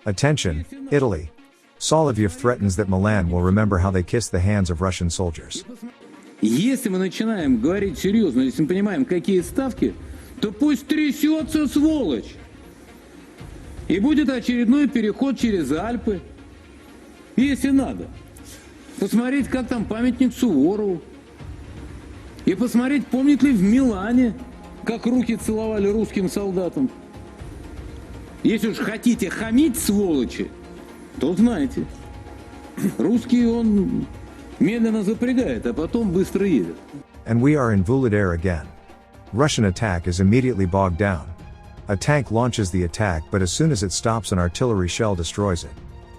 Attention, Italy. Solovyev threatens that Milan will remember how they kissed the hands of Russian soldiers. Если мы начинаем говорить серьезно, если мы понимаем, какие ставки, то пусть трясется, сволочь! И будет очередной переход через Альпы, если надо. Посмотреть, как там памятник Суворову. И посмотреть, помнит ли в Милане, как руки целовали русским солдатам. Если уж хотите хамить, сволочи, то знаете, русский он медленно запрягает, а потом быстро едет. And we are in Vuhledar again. Russian attack is immediately bogged down. A tank launches the attack, but as soon as it stops, an artillery shell destroys it.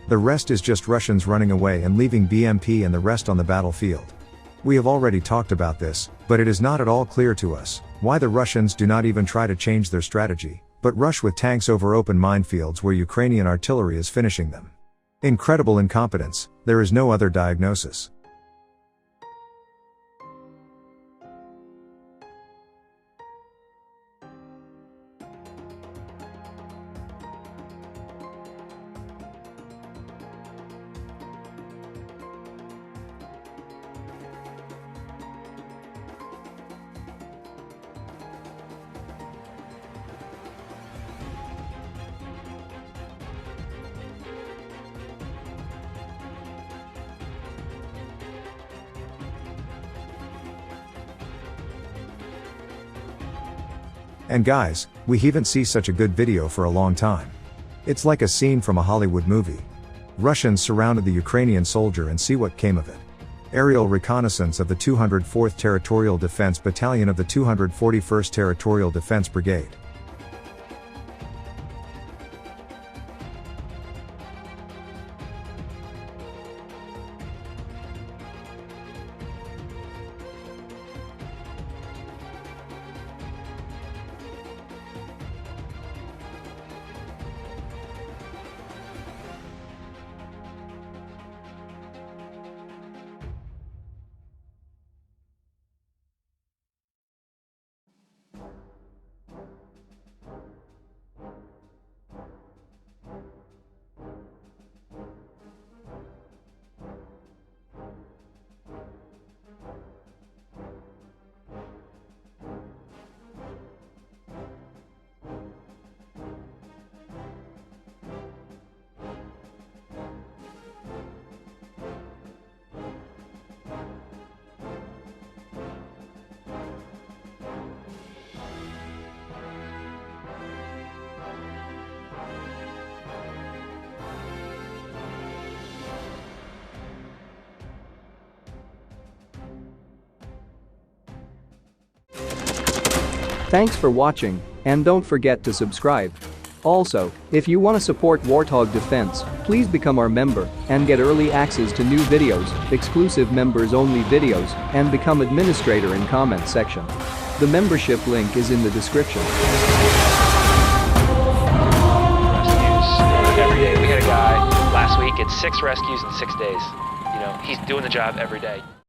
The rest is just Russians running away and leaving BMP and the rest on the battlefield. We have already talked about this, but it is not at all clear to us why the Russians do not even try to change their strategy, but rush with tanks over open minefields where Ukrainian artillery is finishing them. Incredible incompetence, there is no other diagnosis. And guys, we haven't seen such a good video for a long time. It's like a scene from a Hollywood movie. Russians surrounded the Ukrainian soldier and see what came of it. Aerial reconnaissance of the 204th Territorial Defense Battalion of the 241st Territorial Defense Brigade. Thanks for watching, and don't forget to subscribe. Also, if you want to support Warthog Defense, please become our member and get early access to new videos, exclusive members-only videos, and become administrator in comment section. The membership link is in the description. Rescues every day. We had a guy last week, it's 6 rescues in 6 days. You know, he's doing the job every day.